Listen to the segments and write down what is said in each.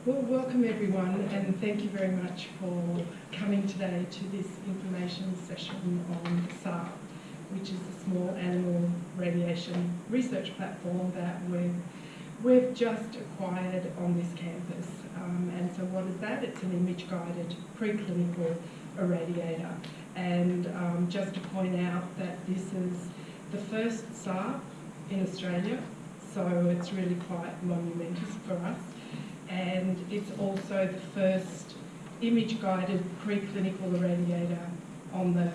Well, welcome everyone, and thank you very much for coming today to this information session on SARRP, which is the Small Animal Radiation Research Platform that we've just acquired on this campus. And so what is that? It's an image-guided preclinical irradiator. And just to point out that this is the first SARRP in Australia, so it's really quite monumentous for us. And it's also the first image-guided preclinical irradiator on the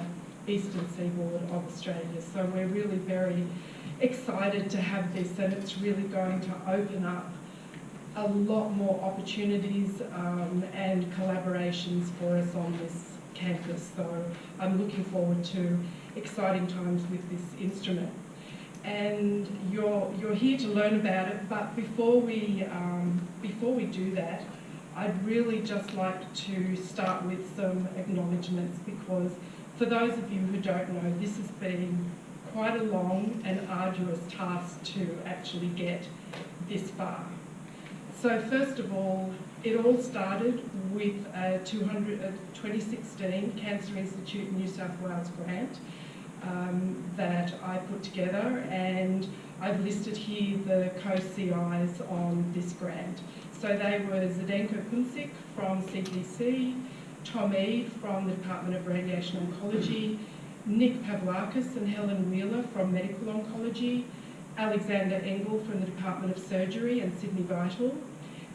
eastern seaboard of Australia. So we're really very excited to have this, and it's really going to open up a lot more opportunities and collaborations for us on this campus. So I'm looking forward to exciting times with this instrument. And you're here to learn about it, but before we do that, I'd really just like to start with some acknowledgements, because for those of you who don't know, this has been quite a long and arduous task to actually get this far. So first of all, it all started with a 2016 Cancer Institute New South Wales grant that I put together, and I've listed here the co-CIs on this grant. So they were Zdenko Kunsik from CPC, Tom Ede from the Department of Radiation Oncology, Nick Pavlakis and Helen Wheeler from Medical Oncology, Alexander Engel from the Department of Surgery and Sydney Vital,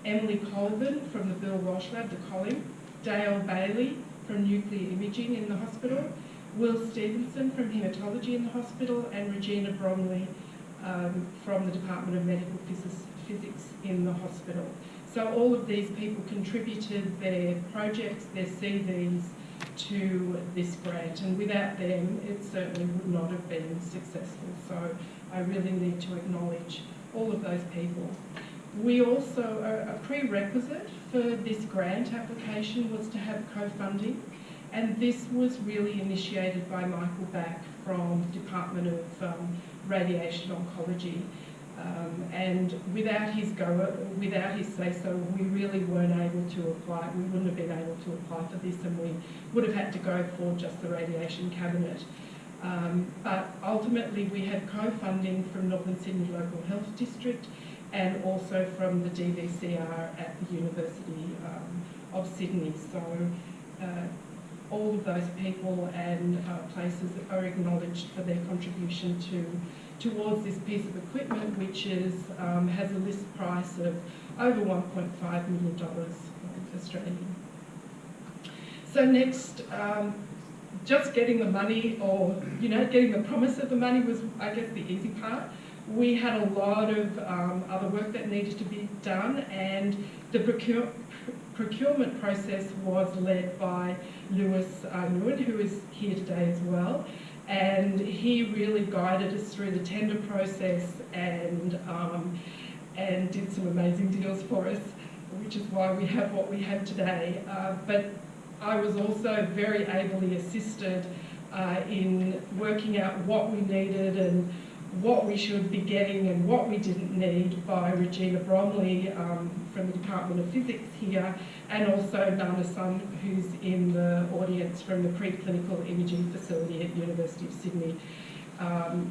Emily Colvin from the Bill Walsh Lab, the Kolling, Dale Bailey from Nuclear Imaging in the hospital, Will Stevenson from Haematology in the hospital, and Regina Bromley from the Department of Medical Physics in the hospital. So all of these people contributed their projects, their CVs to this grant, and without them it certainly would not have been successful. So I really need to acknowledge all of those people. We also, a prerequisite for this grant application was to have co-funding, and this was really initiated by Michael Back from the Department of Radiation Oncology. And without his say-so, we really weren't able to apply. We wouldn't have been able to apply for this, and we would have had to go for just the radiation cabinet. But ultimately, we had co-funding from Northern Sydney Local Health District and also from the DVCR at the University of Sydney. So all of those people and places are acknowledged for their contribution towards this piece of equipment, which is has a list price of over $1.5 million Australian. So next, just getting the money, or getting the promise of the money was, I guess, the easy part. We had a lot of other work that needed to be done, and the procurement process was led by Lewis Nguyen, who is here today as well. And he really guided us through the tender process and did some amazing deals for us, which is why we have what we have today. But I was also very ably assisted in working out what we needed and what we should be getting and what we didn't need by Regina Bromley from the Department of Physics here, and also Nana Sun, who's in the audience from the preclinical imaging facility at University of Sydney.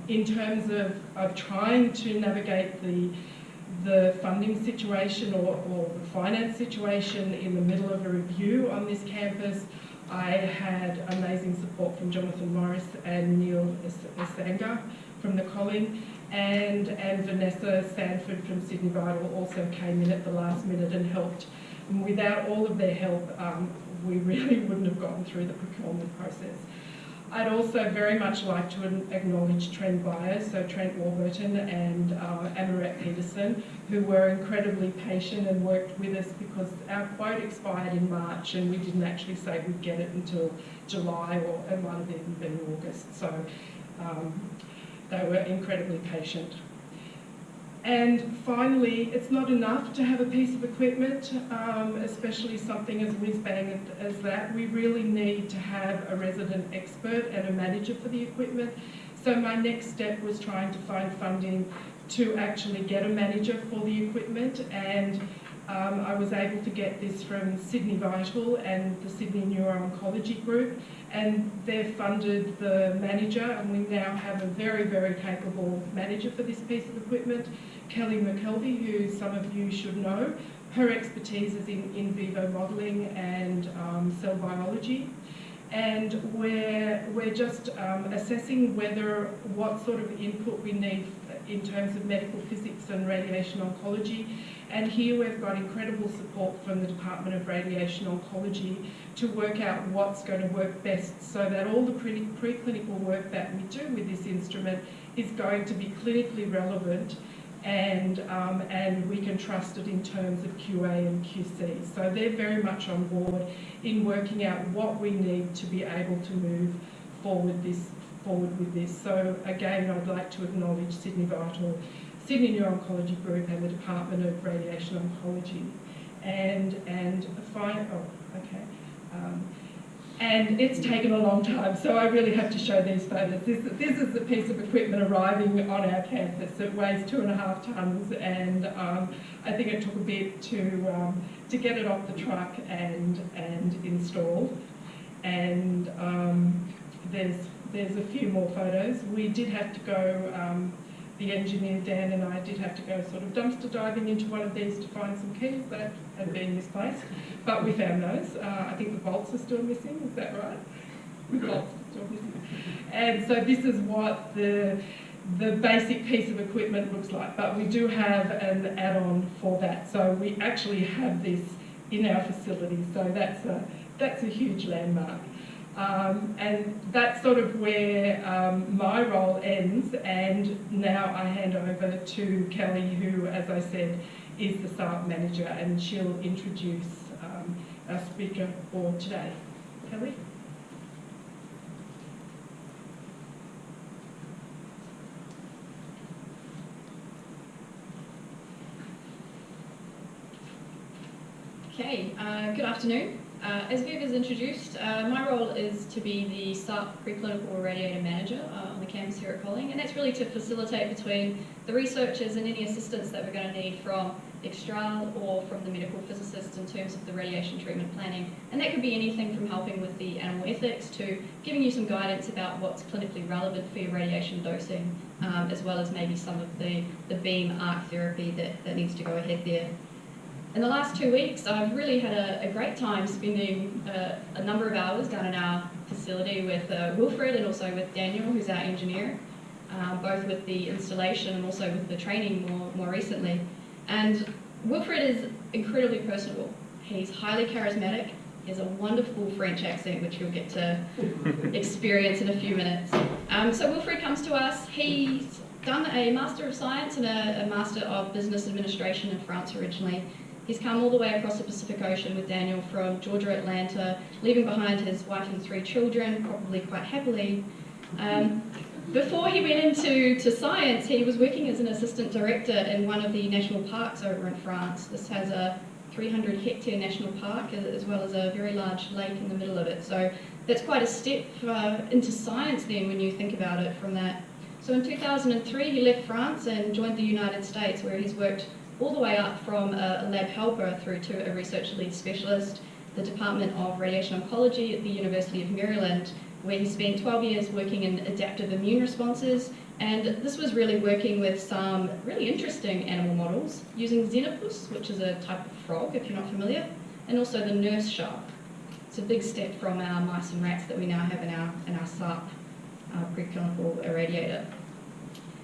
In terms of trying to navigate the funding situation or the finance situation in the middle of a review on this campus, I had amazing support from Jonathan Morris and Neil Asanga from the Kolling, and Vanessa Sanford from Sydney Vital also came in at the last minute and helped. And without all of their help, we really wouldn't have gotten through the procurement process. I'd also very much like to acknowledge Trend Buyers, so Trent Warburton and Amaret Peterson, who were incredibly patient and worked with us, because our quote expired in March and we didn't actually say we'd get it until July, or it might have even been August. So they were incredibly patient. And finally, it's not enough to have a piece of equipment, especially something as whiz-bang as that. We really need to have a resident expert and a manager for the equipment. So my next step was trying to find funding to actually get a manager for the equipment, and I was able to get this from Sydney Vital and the Sydney Neuro-Oncology Group, and they've funded the manager, and we now have a very, very capable manager for this piece of equipment, Kelly McKelvey, who some of you should know. Her expertise is in vivo modelling and cell biology. And we're just assessing what sort of input we need in terms of medical physics and radiation oncology. And here we've got incredible support from the Department of Radiation Oncology to work out what's going to work best, so that all the preclinical work that we do with this instrument is going to be clinically relevant, and we can trust it in terms of QA and QC. So they're very much on board in working out what we need to be able to move forward with this. So again, I'd like to acknowledge Sydney Vital, Sydney Neuro-Oncology Group and the Department of Radiation Oncology. And it's taken a long time, so I really have to show these photos. This is the piece of equipment arriving on our campus. It weighs 2.5 tonnes, and I think it took a bit to get it off the truck and installed. And there's a few more photos. We did have to go, the engineer Dan and I did have to go sort of dumpster diving into one of these to find some keys that had been misplaced, but we found those. I think the bolts are still missing, is that right? The bolts are still missing. And so this is what the basic piece of equipment looks like, but we do have an add-on for that. So we actually have this in our facility, so that's a huge landmark. And that's sort of where my role ends, and now I hand over to Kelly, who, as I said, is the SARRP manager, and she'll introduce our speaker for today. Kelly? Okay, good afternoon. As Viv has introduced, my role is to be the SARRP Preclinical Irradiator Manager on the campus here at Kolling, and that's really to facilitate between the researchers and any assistance that we're going to need from Xstrahl or from the medical physicists in terms of the radiation treatment planning. And that could be anything from helping with the animal ethics to giving you some guidance about what's clinically relevant for your radiation dosing, as well as maybe some of the beam arc therapy that needs to go ahead there. In the last 2 weeks, I've really had a great time spending a number of hours down in our facility with Wilfried and also with Daniel, who's our engineer, both with the installation and also with the training more recently. And Wilfried is incredibly personable. He's highly charismatic. He has a wonderful French accent, which you'll get to experience in a few minutes. So Wilfried comes to us. He's done a Master of Science and a Master of Business Administration in France originally. He's come all the way across the Pacific Ocean with Daniel from Georgia, Atlanta, leaving behind his wife and 3 children, probably quite happily. Before he went into science, he was working as an assistant director in one of the national parks over in France. This has a 300-hectare national park, as well as a very large lake in the middle of it. So that's quite a step into science then when you think about it from that. So in 2003, he left France and joined the United States, where he's worked all the way up from a lab helper through to a research lead specialist, the Department of Radiation Oncology at the University of Maryland, where he spent 12 years working in adaptive immune responses. And this was really working with some really interesting animal models using xenopus, which is a type of frog, if you're not familiar, and also the nurse shark. It's a big step from our mice and rats that we now have in our SARRP preclinical irradiator.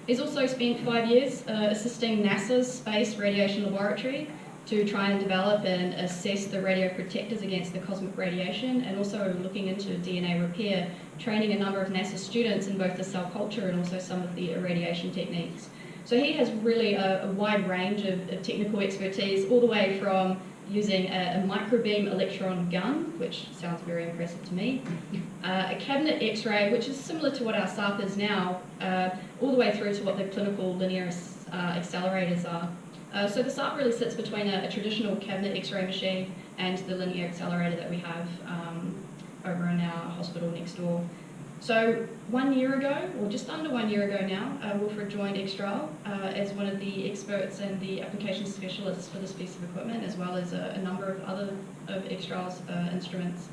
He's also spent 5 years assisting NASA's Space Radiation Laboratory to try and develop and assess the radioprotectors against the cosmic radiation, and also looking into DNA repair, training a number of NASA students in both the cell culture and also some of the irradiation techniques. So he has really a wide range of technical expertise, all the way from using a microbeam electron gun, which sounds very impressive to me, a cabinet X-ray, which is similar to what our SARRP is now, all the way through to what the clinical linear accelerators are. So the SARRP really sits between a traditional cabinet X-ray machine and the linear accelerator that we have over in our hospital next door. So 1 year ago, or just under 1 year ago now, Wilfried joined Xstrahl as one of the experts and the application specialists for this piece of equipment, as well as a number of other of Xstrahl's instruments.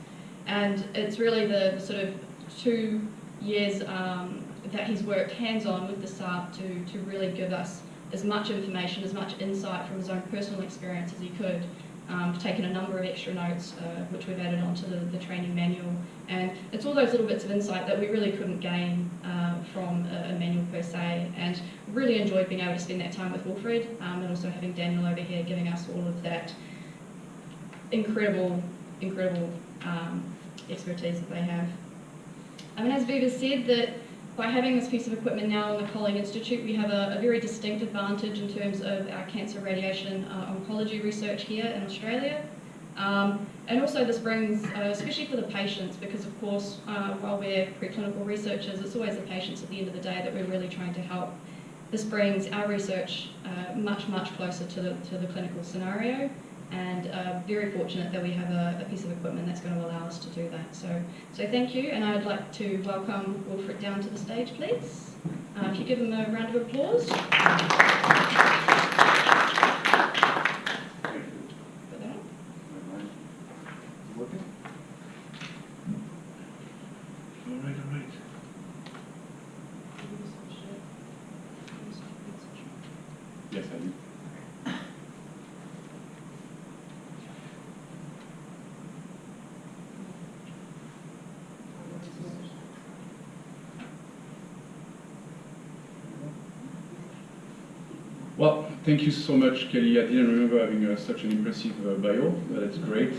And it's really the sort of 2 years that he's worked hands-on with the SARRP to really give us as much information, as much insight from his own personal experience as he could. Taken a number of extra notes, which we've added onto the training manual. And it's all those little bits of insight that we really couldn't gain from a manual per se. And really enjoyed being able to spend that time with Wilfried, and also having Daniel over here giving us all of that incredible expertise that they have. I mean, as Viva said, that by having this piece of equipment now in the Kolling Institute, we have a very distinct advantage in terms of our cancer radiation oncology research here in Australia. And also this brings, especially for the patients, because of course, while we're preclinical researchers, it's always the patients at the end of the day that we're really trying to help. This brings our research much closer to the clinical scenario, and very fortunate that we have a piece of equipment that's going to allow us to do that. So thank you, and I'd like to welcome Wilfried down to the stage, please. If you give him a round of applause. Working? All right. Yes, I do. Well, thank you so much, Kelly. I didn't remember having such an impressive bio, but it's great.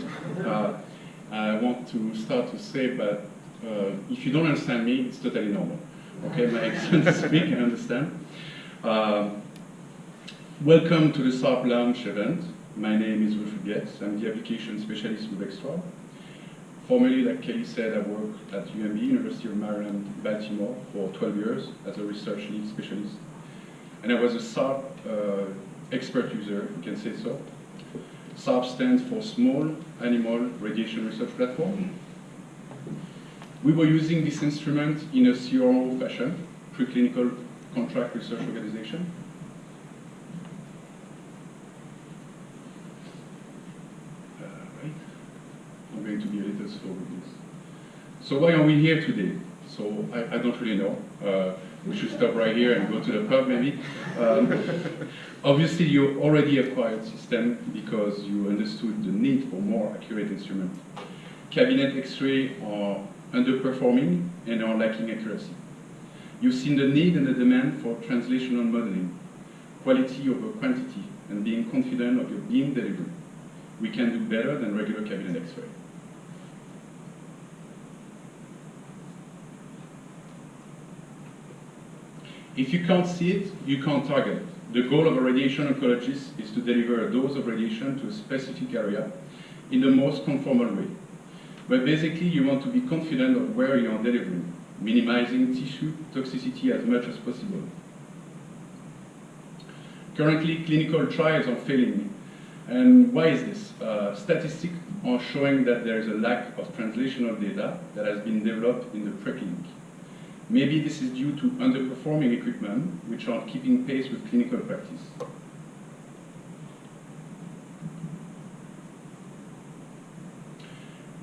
I want to start to say that if you don't understand me, it's totally normal. Okay, my accent is speak, I understand. Welcome to the SARRP launch event. My name is Wilfried Goetz. I'm the application specialist with Xstrahl. Formerly, like Kelly said, I worked at UMB, University of Maryland, Baltimore, for 12 years as a research lead specialist. And I was a SARRP expert user, you can say so. SARRP stands for Small Animal Radiation Research Platform. We were using this instrument in a CRO fashion, preclinical contract research organization. Right. I'm going to be a little slow with this. So why are we here today? So I don't really know. We should stop right here and go to the pub, maybe. Obviously, you already acquired system because you understood the need for more accurate instruments. Cabinet X-ray are underperforming and are lacking accuracy. You've seen the need and the demand for translational modeling, quality over quantity, and being confident of your beam delivery. We can do better than regular cabinet X-ray. If you can't see it, you can't target it. The goal of a radiation oncologist is to deliver a dose of radiation to a specific area in the most conformal way. But basically, you want to be confident of where you are delivering, minimizing tissue toxicity as much as possible. Currently, clinical trials are failing. And why is this? Statistics are showing that there is a lack of translational data that has been developed in the preclinic. Maybe this is due to underperforming equipment, which are keeping pace with clinical practice.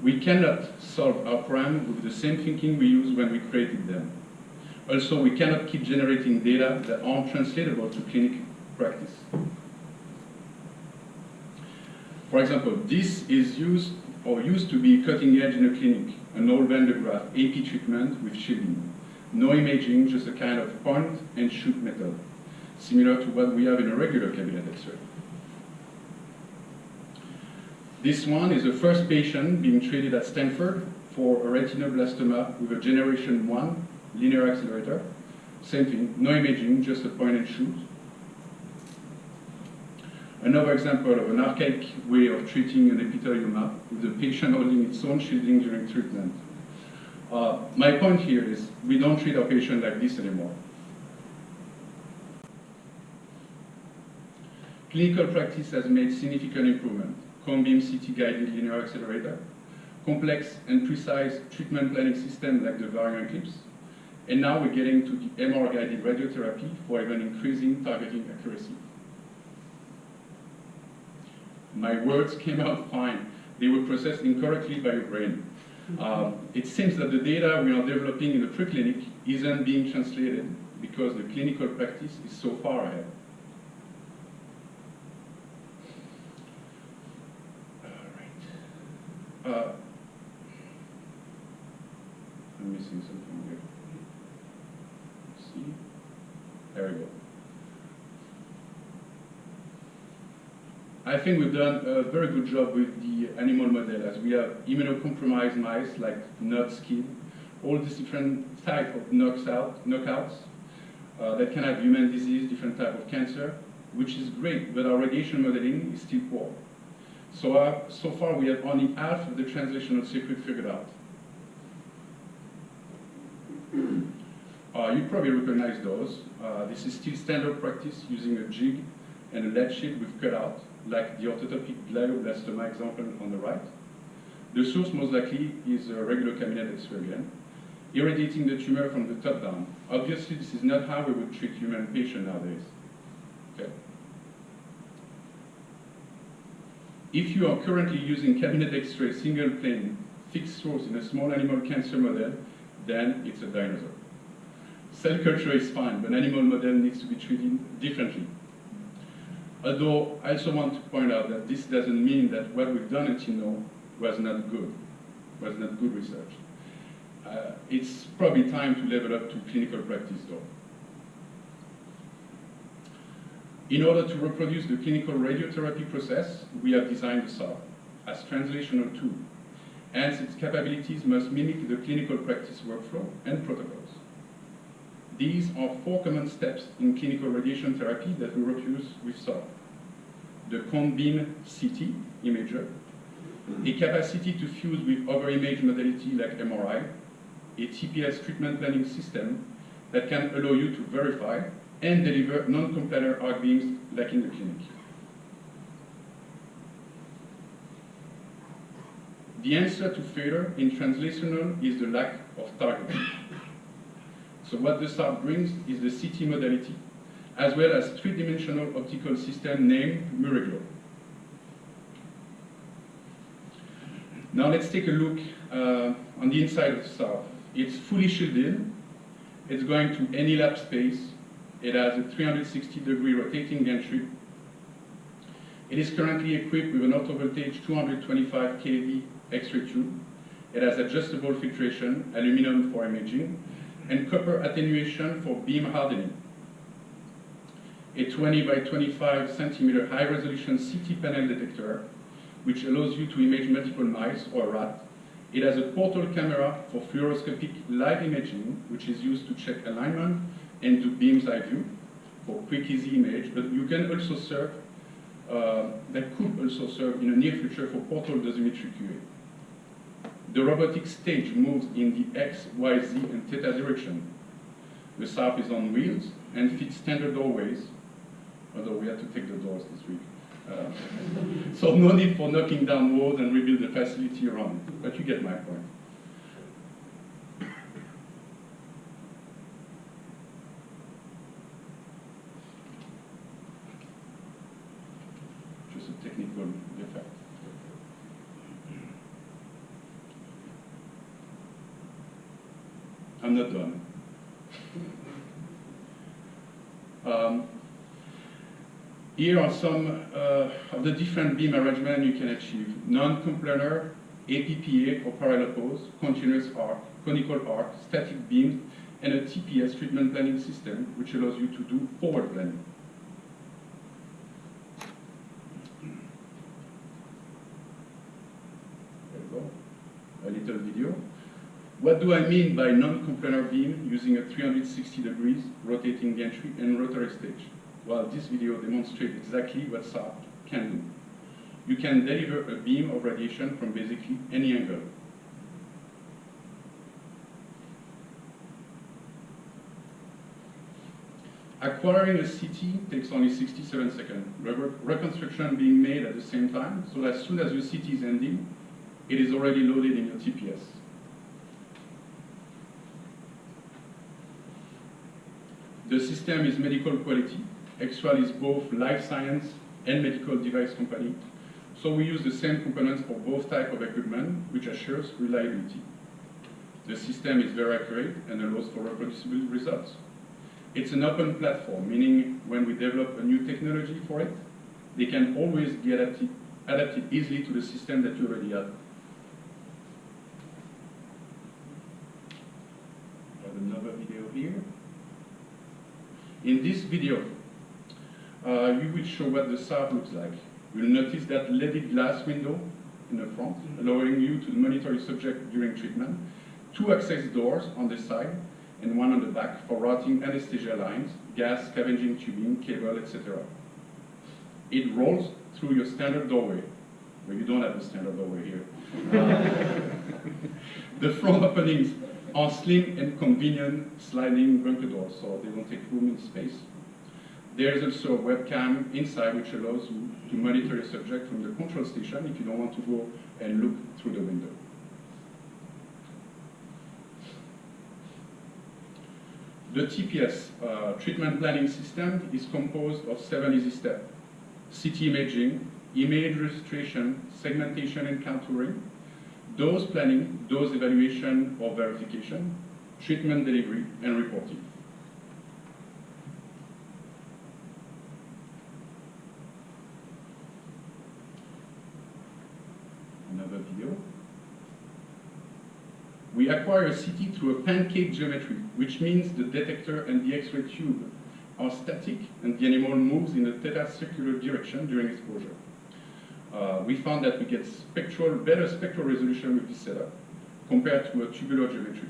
We cannot solve our problem with the same thinking we used when we created them. Also, we cannot keep generating data that aren't translatable to clinical practice. For example, this is used to be cutting edge in a clinic, an old Van de Graaff AP treatment with shielding. No imaging, just a kind of point and shoot method, similar to what we have in a regular cabinet X-ray. This one is the first patient being treated at Stanford for a retinoblastoma with a generation 1 linear accelerator. Same thing, no imaging, just a point and shoot. Another example of an archaic way of treating an epithelioma with the patient holding its own shielding during treatment. My point here is we don't treat our patient like this anymore. Clinical practice has made significant improvement. Cone beam CT guided linear accelerator, complex and precise treatment planning system like the Varian Eclipse. And now we're getting to the MR-guided radiotherapy for even increasing targeting accuracy. My words came out fine. They were processed incorrectly by your brain. It seems that the data we are developing in the preclinic isn't being translated because the clinical practice is so far ahead. All right. I'm missing something here. Let's see. There we go. I think we've done a very good job with the animal model, as we have immunocompromised mice like nut skin, all these different type of knockouts that can have human disease, different type of cancer, which is great, but our radiation modeling is still poor. So far we have only half of the translational secret figured out. You probably recognize those. This is still standard practice using a jig and a lead sheet we've cut out, like the orthotopic glioblastoma example on the right. The source most likely is a regular cabinet X-ray again, irradiating the tumor from the top down. Obviously, this is not how we would treat human patients nowadays. Okay. If you are currently using cabinet X-ray single plane fixed source in a small animal cancer model, then it's a dinosaur. Cell culture is fine, but animal model needs to be treated differently. Although I also want to point out that this doesn't mean that what we've done until now was not good research. It's probably time to level up to clinical practice though. In order to reproduce the clinical radiotherapy process, we have designed the SARRP as translational tool. Hence, its capabilities must mimic the clinical practice workflow and protocols. These are 4 common steps in clinical radiation therapy that we reproduce with SARRP. The cone beam CT imager, a capacity to fuse with other image modality like MRI, a TPS treatment planning system that can allow you to verify and deliver non-complanar arc beams like in the clinic. The answer to failure in translational is the lack of targeting. So what the SARRP brings is the CT modality, as well as 3-dimensional optical system named Muriglo. Now let's take a look on the inside of the SARRP. It's fully shielded. It's going to any lab space. It has a 360-degree rotating gantry. It is currently equipped with an auto-voltage 225 kV X-ray tube. It has adjustable filtration, aluminum for imaging, and copper attenuation for beam hardening. A 20 by 25 centimeter high-resolution CT panel detector, which allows you to image multiple mice or a rat. It has a portal camera for fluoroscopic live imaging, which is used to check alignment and do beam's eye view for quick, easy image, but you can also serve, that could also serve in the near future for portal dosimetry QA. The robotic stage moves in the X, Y, Z, and theta direction. The SARRP is on wheels and fits standard doorways, although we had to take the doors this week. So no need for knocking down walls and rebuild the facility around it, but you get my point. Just a technical defect. I'm not done. Here are some of the different beam arrangement you can achieve. Non-complanar, APPA or parallel pose, continuous arc, conical arc, static beams, and a TPS treatment planning system, which allows you to do forward planning. There we go. A little video. What do I mean by non-complanar beam using a 360 degrees rotating gantry and rotary stage? Well, this video demonstrates exactly what SARRP can do. You can deliver a beam of radiation from basically any angle. Acquiring a CT takes only 67 seconds. Reconstruction being made at the same time, so as soon as your CT is ending, it is already loaded in your TPS. The system is medical quality. Xstrahl is both life science and medical device company. So we use the same components for both types of equipment, which assures reliability. The system is very accurate and allows for reproducible results. It's an open platform, meaning when we develop a new technology for it, they can always be adapted easily to the system that you already have. I have another video here. In this video, we will show what the SARRP looks like. You'll notice that leaded glass window in the front, allowing you to monitor your subject during treatment, 2 access doors on the side, and 1 on the back for routing anesthesia lines, gas, scavenging tubing, cable, etc. It rolls through your standard doorway. Well, you don't have a standard doorway here. The front openings are slim and convenient sliding bunker doors, so they don't take room in space. There is also a webcam inside which allows you to monitor your subject from the control station if you don't want to go and look through the window. The TPS treatment planning system is composed of 7 easy steps: CT imaging, image registration, segmentation and contouring, dose planning, dose evaluation or verification, treatment delivery, and reporting. Another video. We acquire a CT through a pancake geometry, which means the detector and the X-ray tube are static and the animal moves in a theta circular direction during exposure. We found that we get better spectral resolution with this setup compared to a tubular geometry.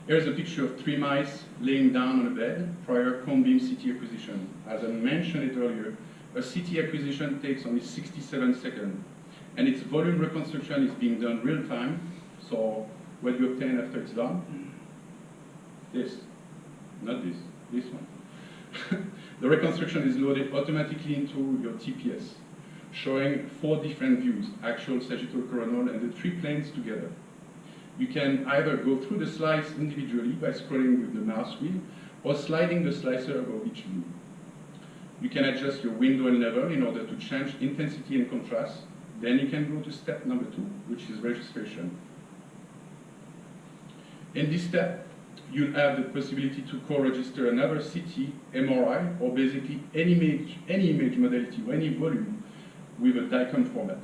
Here's a picture of 3 mice laying down on a bed prior cone beam CT acquisition. As I mentioned it earlier, a CT acquisition takes only 67 seconds, and its volume reconstruction is being done real time. So what you obtain after it's done? This, not this, this one. The reconstruction is loaded automatically into your TPS, showing 4 different views: axial, sagittal, coronal, and the 3 planes together. You can either go through the slice individually by scrolling with the mouse wheel, or sliding the slicer above each view. You can adjust your window and level in order to change intensity and contrast. Then you can go to step number 2, which is registration. In this step, you'll have the possibility to co-register another CT, MRI, or basically any image modality or any volume with a DICOM format.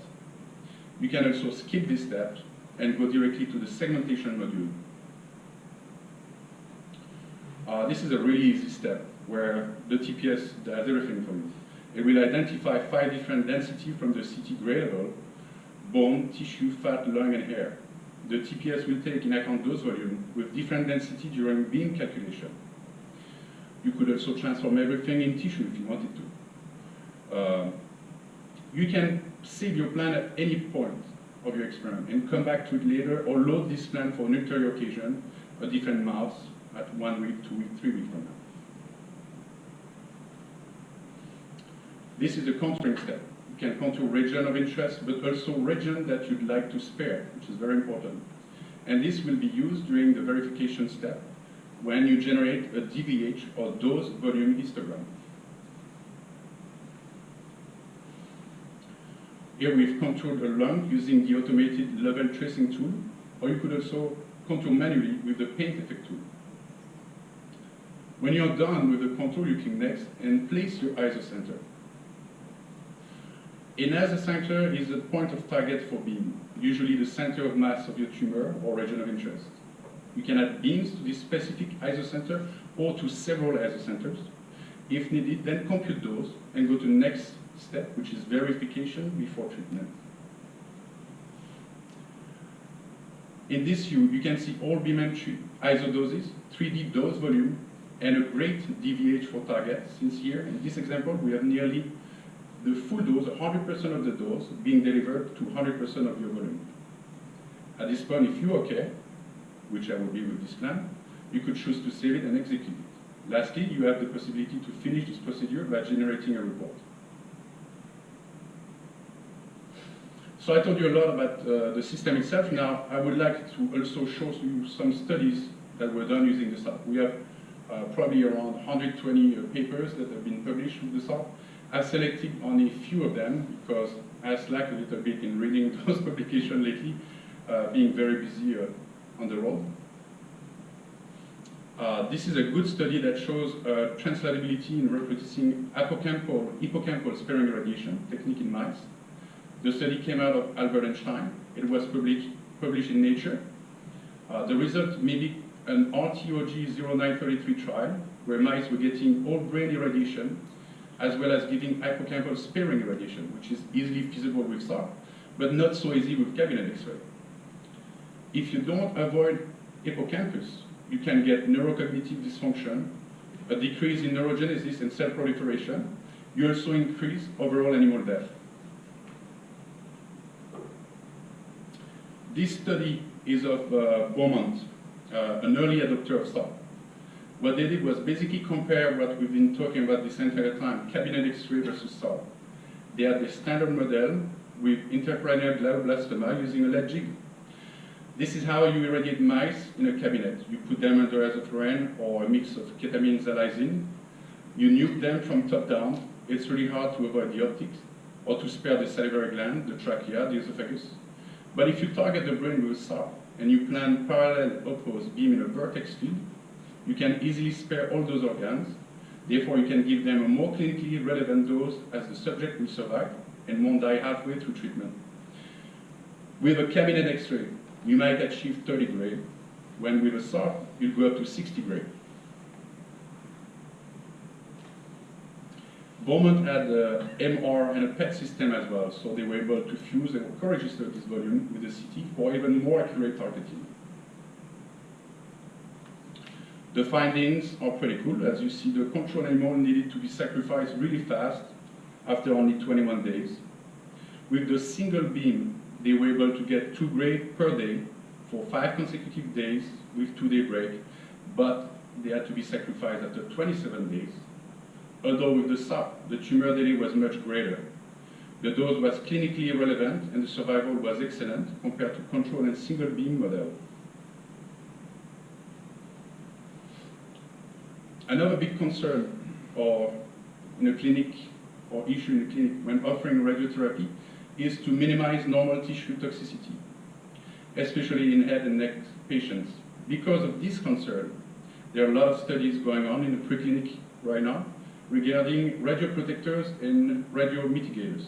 You can also skip this step and go directly to the segmentation module. This is a really easy step where the TPS does everything for you. It will identify 5 different densities from the CT gray level: bone, tissue, fat, lung, and hair. The TPS will take in account those volumes with different density during beam calculation. You could also transform everything in tissue if you wanted to. You can save your plan at any point of your experiment and come back to it later, or load this plan for an ulterior occasion, a different mouse at 1 week, 2 weeks, 3 weeks from now. This is the contouring step. You can contour region of interest, but also region that you'd like to spare, which is very important. And this will be used during the verification step when you generate a DVH or dose volume histogram. Here we've contoured a lung using the automated level tracing tool, or you could also contour manually with the paint effect tool. When you're done with the contour, you click next and place your isocenter. An isocenter is a point of target for beam, usually the center of mass of your tumor or region of interest. You can add beams to this specific isocenter or to several isocenters. If needed, then compute those and go to the next step, which is verification before treatment. In this view, you can see all beam entry isodoses, 3D dose volume, and a great DVH for target, since here, in this example, we have nearly the full dose, 100% of the dose, being delivered to 100% of your volume. At this point, if you're okay, which I will be with this plan, you could choose to save it and execute it. Lastly, you have the possibility to finish this procedure by generating a report. So I told you a lot about the system itself. Now, I would like to also show you some studies that were done using the SARRP. We have probably around 120 papers that have been published with the SARRP. I've selected only a few of them because I slacked a little bit in reading those publications lately, being very busy on the road. This is a good study that shows translatability in reproducing hippocampal sparing radiation technique in mice. The study came out of Albert Einstein. It was published in Nature. The result mimicked an RTOG 0933 trial where mice were getting whole brain irradiation as well as giving hippocampal sparing irradiation, which is easily feasible with SARRP, but not so easy with cabinet X-ray. If you don't avoid hippocampus, you can get neurocognitive dysfunction, a decrease in neurogenesis and cell proliferation. You also increase overall animal death. This study is of Beaumont, an early adopter of SARRP. What they did was basically compare what we've been talking about this entire time, cabinet X-ray versus SARRP. They had the standard model with intracranial glioblastoma using a lead jig. This is how you irradiate mice in a cabinet. You put them under azathioprine or a mix of ketamine xylazine. You nuke them from top down. It's really hard to avoid the optics or to spare the salivary gland, the trachea, the esophagus. But if you target the brain with SARRP and you plan parallel opposed beam in a vertex field, you can easily spare all those organs. Therefore, you can give them a more clinically relevant dose as the subject will survive and won't die halfway through treatment. With a cabinet X-ray, you might achieve 30 gray, when with a SARRP, you'll go up to 60 gray. Beaumont had a MR and a PET system as well, so they were able to fuse and co-register this volume with the CT for even more accurate targeting. The findings are pretty cool. As you see, the control animal needed to be sacrificed really fast after only 21 days. With the single beam, they were able to get 2 gray per day for 5 consecutive days with 2-day break, but they had to be sacrificed after 27 days. Although with the SARRP, the tumor delay was much greater. The dose was clinically irrelevant and the survival was excellent compared to control and single beam model. Another big concern in a clinic or issue in a clinic when offering radiotherapy is to minimize normal tissue toxicity, especially in head and neck patients. Because of this concern, there are a lot of studies going on in the preclinic right now regarding radioprotectors and radiomitigators.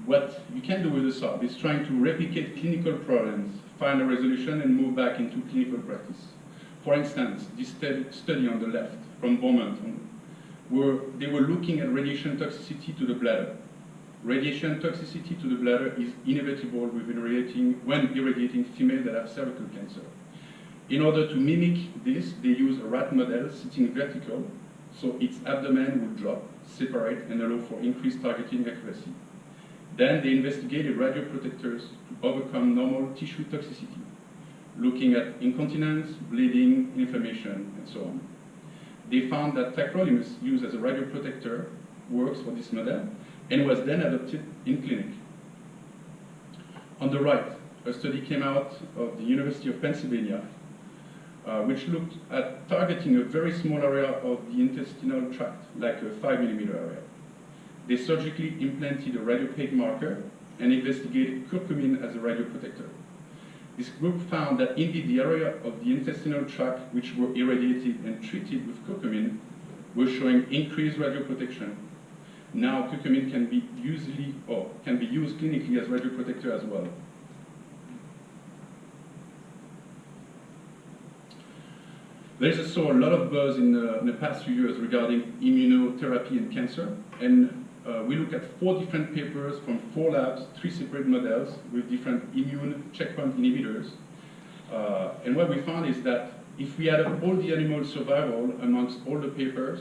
What you can do with the SARRP is trying to replicate clinical problems, find a resolution, and move back into clinical practice. For instance, this study on the left from Beaumont, they were looking at radiation toxicity to the bladder. Radiation toxicity to the bladder is inevitable when irradiating females that have cervical cancer. In order to mimic this, they use a rat model sitting vertical, so its abdomen will drop, separate, and allow for increased targeting accuracy. Then they investigated radioprotectors to overcome normal tissue toxicity, looking at incontinence, bleeding, inflammation, and so on. They found that tacrolimus used as a radioprotector works for this model and was then adopted in clinic. On the right, a study came out of the University of Pennsylvania, which looked at targeting a very small area of the intestinal tract, like a 5mm area. They surgically implanted a radiopaque marker and investigated curcumin as a radioprotector. This group found that indeed the area of the intestinal tract which were irradiated and treated with curcumin were showing increased radioprotection. Now curcumin can be used clinically as radioprotector as well. There's also a lot of buzz in the past few years regarding immunotherapy and cancer, and we looked at 4 different papers from 4 labs, 3 separate models with different immune checkpoint inhibitors. And what we found is that if we add up all the animal survival amongst all the papers,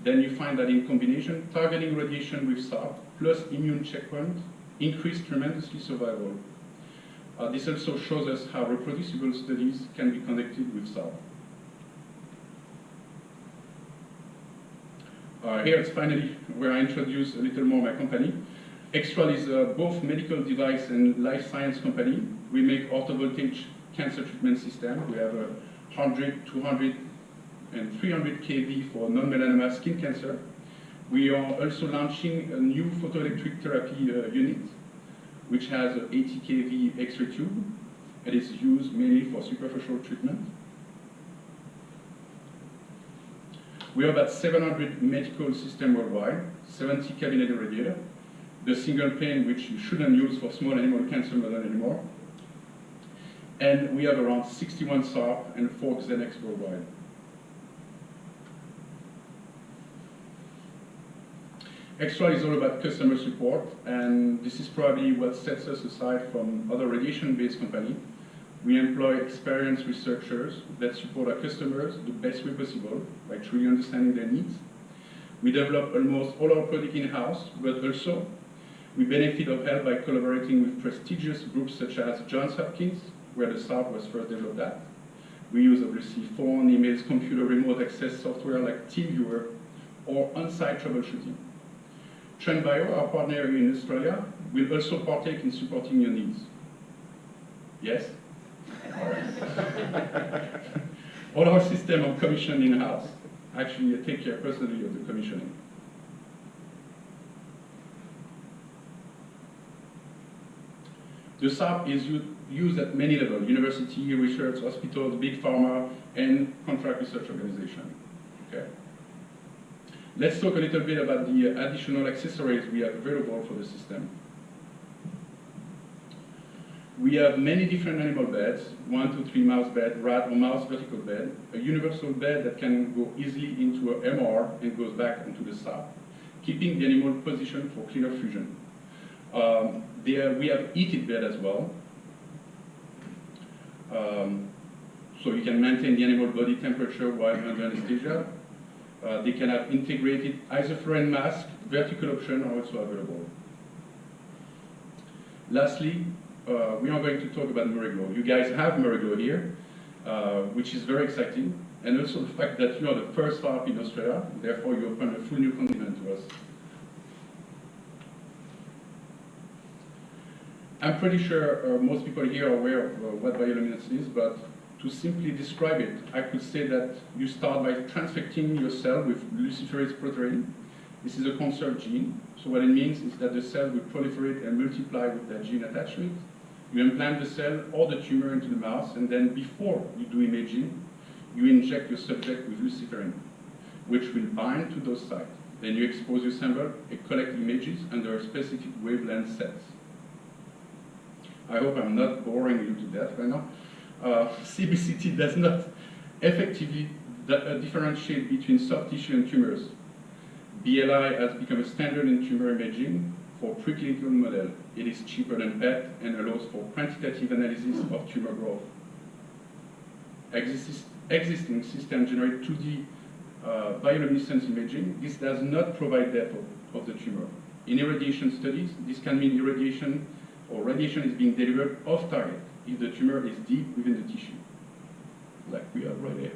then you find that in combination, targeting radiation with SARRP plus immune checkpoint increase tremendously survival. This also shows us how reproducible studies can be conducted with SARRP. Here it's finally where I introduce a little more my company. Xstrahl is both medical device and life science company. We make orthovoltage cancer treatment system. We have 100, 200, and 300 kV for non-melanoma skin cancer. We are also launching a new photoelectric therapy unit, which has an 80 kV X-ray tube, and is used mainly for superficial treatment. We have about 700 medical systems worldwide, 70 cabinet irradiator, the single plane which you shouldn't use for small animal cancer model anymore. And we have around 61 SARRP and 4 Xenex worldwide. Xstrahl is all about customer support, and this is probably what sets us aside from other radiation-based companies. We employ experienced researchers that support our customers the best way possible by truly understanding their needs. We develop almost all our product in-house, but also we benefit of help by collaborating with prestigious groups such as Johns Hopkins, where the SARRP was first developed at. We use obviously phone, emails, computer, remote access software like TeamViewer, or on-site troubleshooting. Trend Bio, our partner in Australia, will also partake in supporting your needs. Yes? All our system are commissioned in-house. Actually, I take care personally of the commissioning. The SARRP is used at many levels: university, research, hospitals, big pharma, and contract research organization. Okay. Let's talk a little bit about the additional accessories we have available for the system. We have many different animal beds: 1 to 3 mouse bed, rat or mouse vertical bed, a universal bed that can go easily into a MR and goes back into the SARRP, keeping the animal positioned for cleaner fusion. We have heated bed as well, so you can maintain the animal body temperature while under anesthesia. They can have integrated isoflurane mask, vertical option are also available. Lastly, we are going to talk about Muriglow. You guys have Muriglow here, which is very exciting, and also the fact that you are the first SARRP in Australia, therefore you open a full new continent to us. I'm pretty sure most people here are aware of what bioluminescence is, but to simply describe it, I could say that you start by transfecting your cell with luciferase protein. This is a conserved gene. So what it means is that the cell will proliferate and multiply with that gene attached to it. You implant the cell or the tumor into the mouse, and then before you do imaging, you inject your subject with luciferin, which will bind to those sites. Then you expose your sample and collect images under a specific wavelength sets. I hope I'm not boring you to death right now. CBCT does not effectively differentiate between soft tissue and tumors. BLI has become a standard in tumor imaging for preclinical model. It is cheaper than PET and allows for quantitative analysis of tumor growth. Existing systems generate 2D bioluminescence imaging. This does not provide depth of the tumor. In irradiation studies, this can mean irradiation or radiation is being delivered off target if the tumor is deep within the tissue, like we have right here.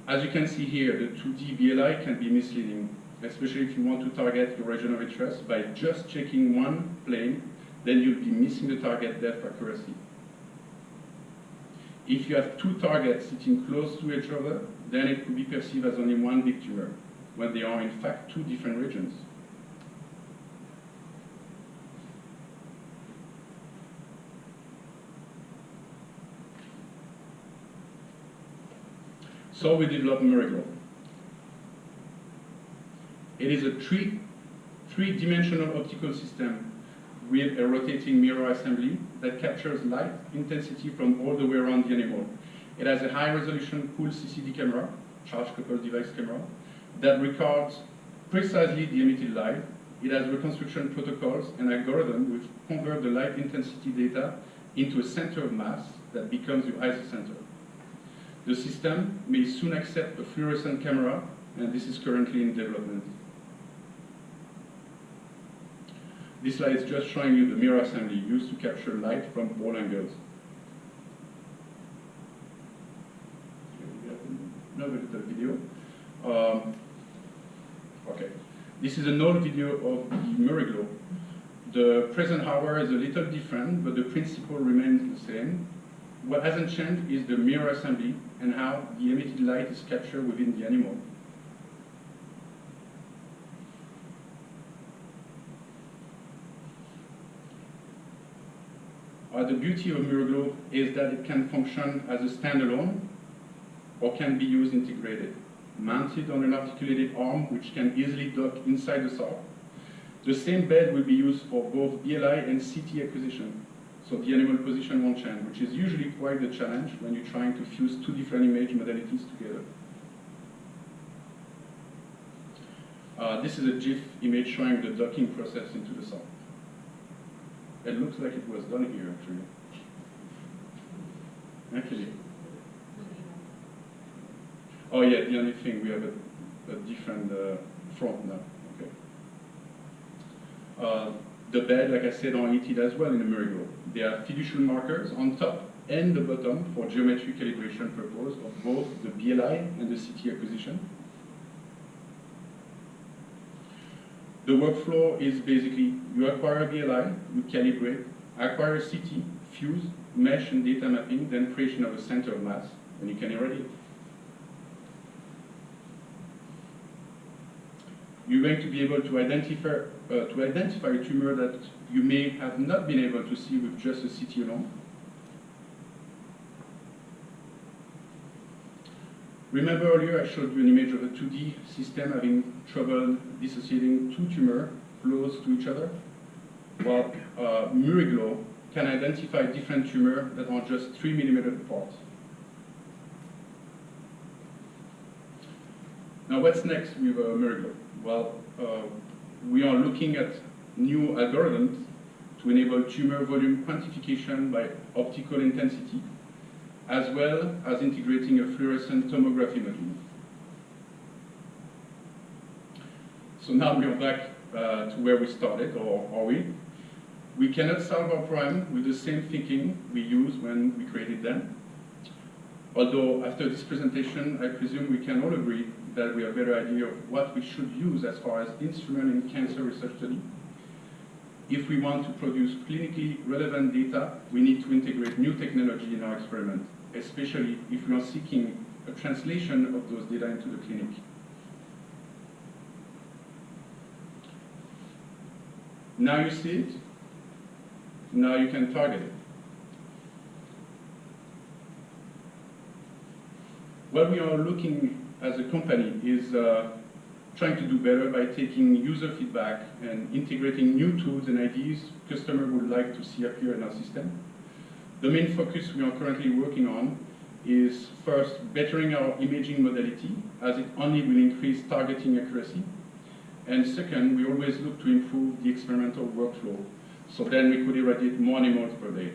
As you can see here, the 2D BLI can be misleading, especially if you want to target your region of interest by just checking one plane, then you'll be missing the target depth accuracy. If you have two targets sitting close to each other, then it could be perceived as only one big tumor, when they are in fact two different regions. So we developed Muriglow. It is a three-dimensional optical system with a rotating mirror assembly that captures light intensity from all the way around the animal. It has a high-resolution pool CCD camera, charge-coupled device camera, that records precisely the emitted light. It has reconstruction protocols and algorithms which convert the light intensity data into a center of mass that becomes your isocenter. The system may soon accept a fluorescent camera, and this is currently in development. This slide is just showing you the mirror assembly used to capture light from all angles. Another little video. Okay, this is an old video of the mirror globe. The present hardware is a little different, but the principle remains the same. What hasn't changed is the mirror assembly and how the emitted light is captured within the animal. The beauty of mirror globe is that it can function as a standalone or can be used integrated, mounted on an articulated arm which can easily dock inside the SARRP. The same bed will be used for both BLI and CT acquisition, so the animal position won't change, which is usually quite the challenge when you're trying to fuse two different image modalities together. This is a GIF image showing the docking process into the SARRP. It looks like it was done here, actually. Oh yeah, the only thing, we have a different front now. Okay. The bed, like I said, are heated as well in the mirror globe. There are fiducial markers on top and the bottom for geometry calibration purpose of both the BLI and the CT acquisition. The workflow is basically, you acquire a BLI, you calibrate, acquire a CT, fuse, mesh and data mapping, then creation of a center of mass, and you can irradiate. You're going to be able to identify a tumor that you may have not been able to see with just a CT alone. Remember earlier I showed you an image of a 2D system having trouble dissociating two tumors close to each other? Well, mirror globe can identify different tumors that are just 3 millimeters apart. Now what's next with mirror globe? Well, we are looking at new algorithms to enable tumor volume quantification by optical intensity, as well as integrating a fluorescent tomography module. So now we are back to where we started, or are we? We cannot solve our problem with the same thinking we used when we created them. Although after this presentation, I presume we can all agree that we have a better idea of what we should use as far as instrument in cancer research study. If we want to produce clinically relevant data, we need to integrate new technology in our experiment, especially if we are seeking a translation of those data into the clinic. Now you see it, now you can target it. What we are looking as a company is trying to do better by taking user feedback and integrating new tools and ideas customers would like to see appear in our system. The main focus we are currently working on is first bettering our imaging modality, as it only will increase targeting accuracy. And second, we always look to improve the experimental workflow, so then we could irradiate more animals per day.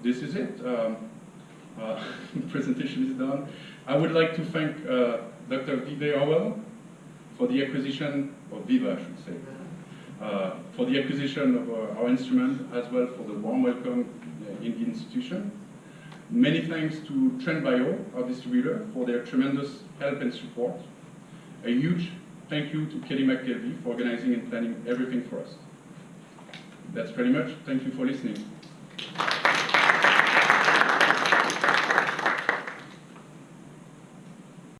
This is it. The presentation is done. I would like to thank Dr. Vive Howell for the acquisition, or Viva I should say, for the acquisition of our instrument, as well for the warm welcome in the institution. Many thanks to TrendBio, our distributor, for their tremendous help and support. A huge thank you to Kelly McKelvey for organizing and planning everything for us. That's pretty much. Thank you for listening.